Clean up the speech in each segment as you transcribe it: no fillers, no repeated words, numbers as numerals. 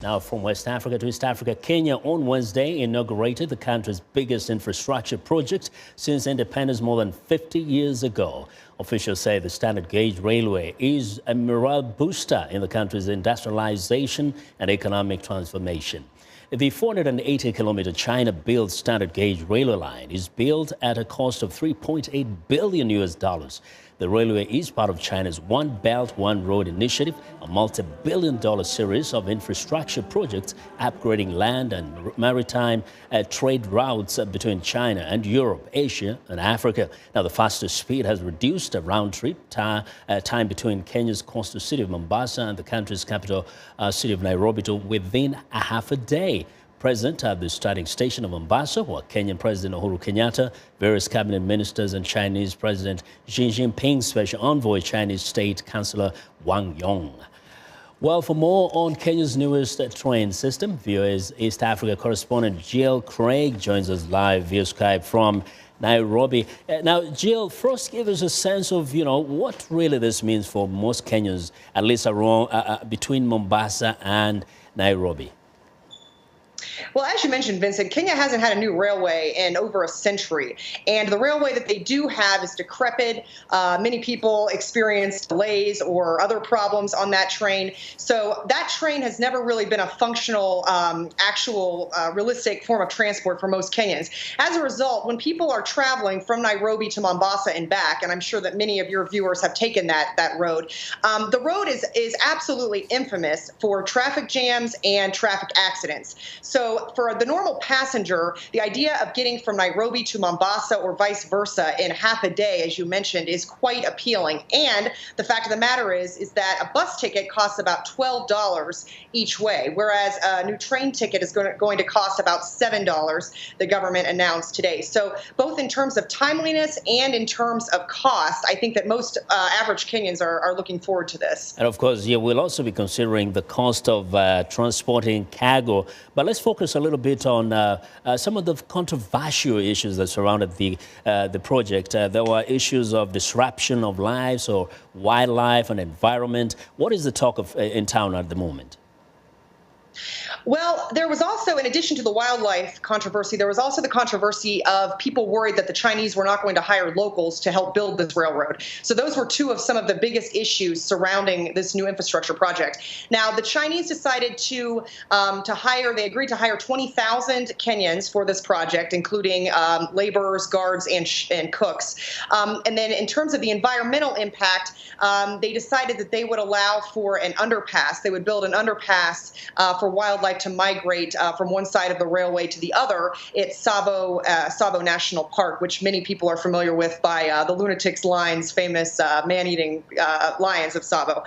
Now, from West Africa to East Africa, Kenya on Wednesday inaugurated the country's biggest infrastructure project since independence more than 50 years ago. Officials say the standard gauge railway is a morale booster in the country's industrialization and economic transformation. The 480-kilometer China-built standard gauge railway line is built at a cost of $3.8 billion. The railway is part of China's One Belt, One Road initiative, a multi-billion-dollar series of infrastructure projects upgrading land and maritime trade routes between China and Europe, Asia and Africa. Now, the faster speed has reduced the round-trip time between Kenya's coastal city of Mombasa and the country's capital city of Nairobi to within a half a day. Present at the starting station of Mombasa were Kenyan President Uhuru Kenyatta, various cabinet ministers, and Chinese President Xi Jinping's special envoy, Chinese State Councillor Wang Yong. Well, for more on Kenya's newest train system, VOA's East Africa correspondent Jill Craig joins us live via Skype from Nairobi. Now, Jill, first give us a sense of, what really this means for most Kenyans, at least around, between Mombasa and Nairobi. Well, as you mentioned, Vincent, Kenya hasn't had a new railway in over a century. And the railway that they do have is decrepit. Many people experience delays or other problems on that train. So that train has never really been a functional, realistic form of transport for most Kenyans. As a result, when people are traveling from Nairobi to Mombasa and back, and I'm sure that many of your viewers have taken that road, the road is absolutely infamous for traffic jams and traffic accidents. So for the normal passenger, the idea of getting from Nairobi to Mombasa or vice versa in half a day, as you mentioned, is quite appealing. And the fact of the matter is that a bus ticket costs about $12 each way, whereas a new train ticket is going to cost about $7, the government announced today. So both in terms of timeliness and in terms of cost, I think that most average Kenyans are looking forward to this. And of course, we'll also be considering the cost of transporting cargo. But let's focus a little bit on some of the controversial issues that surrounded the project. There were issues of disruption of lives or wildlife and environment. What is the talk of in town at the moment? Well, there was also, in addition to the wildlife controversy, there was also the controversy of people worried that the Chinese were not going to hire locals to help build this railroad. So those were two of some of the biggest issues surrounding this new infrastructure project. Now, the Chinese decided to hire, they agreed to hire 20,000 Kenyans for this project, including laborers, guards, and cooks. And then in terms of the environmental impact, they decided that they would allow for an underpass. They would build an underpass for wildlife to migrate from one side of the railway to the other. It's Tsavo National Park, which many people are familiar with by the Lunatics Line's famous man-eating lions of Tsavo.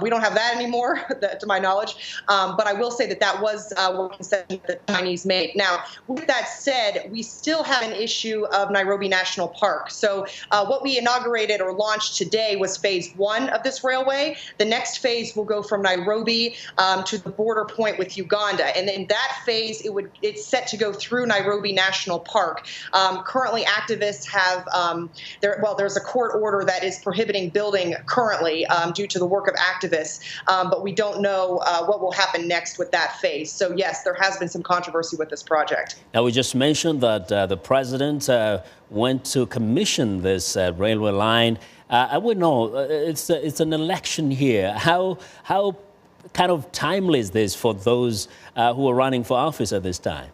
We don't have that anymore, to my knowledge, but I will say that was one concession that the Chinese made. Now, with that said, we still have an issue of Nairobi National Park. So what we inaugurated or launched today was phase 1 of this railway. The next phase will go from Nairobi to the border point with Uganda. And in that phase, it's set to go through Nairobi National Park. Currently, activists have, there's a court order that is prohibiting building currently due to the work of activists, but we don't know what will happen next with that phase. So yes, there has been some controversy with this project. Now, we just mentioned that the president went to commission this railway line. I would know, it's an election here. How kind of timely is this for those who are running for office at this time?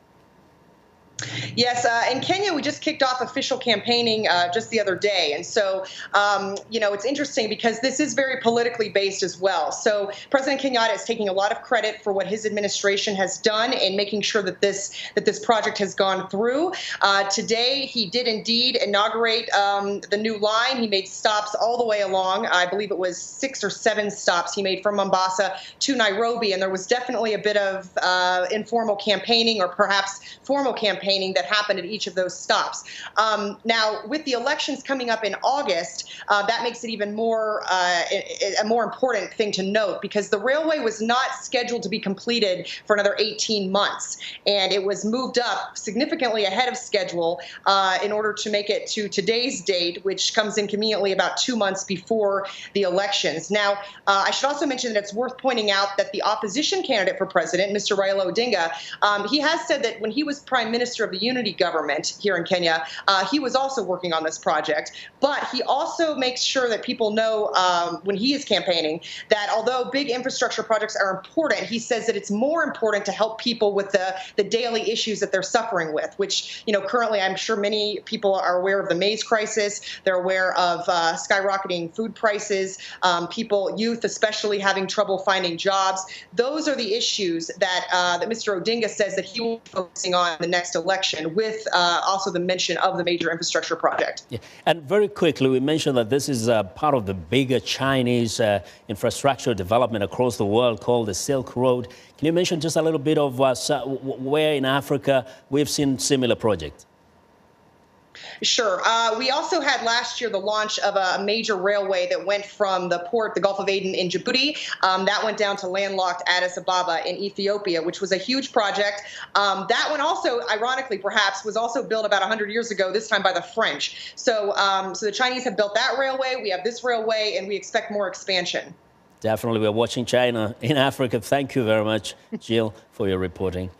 Yes, in Kenya, we just kicked off official campaigning just the other day. And so, it's interesting because this is very politically based as well. So President Kenyatta is taking a lot of credit for what his administration has done in making sure that this project has gone through. Today, he did indeed inaugurate the new line. He made stops all the way along. I believe it was 6 or 7 stops he made from Mombasa to Nairobi. And there was definitely a bit of informal campaigning or perhaps formal campaigning campaigning that happened at each of those stops. Now, with the elections coming up in August, that makes it even more a more important thing to note, because the railway was not scheduled to be completed for another 18 months, and it was moved up significantly ahead of schedule in order to make it to today's date, which comes in conveniently about 2 months before the elections. Now, I should also mention that it's worth pointing out that the opposition candidate for president, Mr. Raila Odinga, he has said that when he was prime minister of the unity government here in Kenya, he was also working on this project. But he also makes sure that people know when he is campaigning that although big infrastructure projects are important, he says that it's more important to help people with the daily issues that they're suffering with, which, you know, currently I'm sure many people are aware of the maize crisis. They're aware of skyrocketing food prices, youth especially having trouble finding jobs. Those are the issues that Mr. Odinga says that he will be focusing on in the next election, with also the mention of the major infrastructure project. Yeah. And very quickly, we mentioned that this is part of the bigger Chinese infrastructure development across the world called the Silk Road. Can you mention just a little bit of where in Africa we've seen similar projects? Sure. We also had last year the launch of a major railway that went from the port, the Gulf of Aden in Djibouti, that went down to landlocked Addis Ababa in Ethiopia, which was a huge project. That one also, ironically perhaps, was also built about 100 years ago, this time by the French. So, so the Chinese have built that railway, we have this railway, and we expect more expansion. Definitely. We're watching China in Africa. Thank you very much, Jill, for your reporting.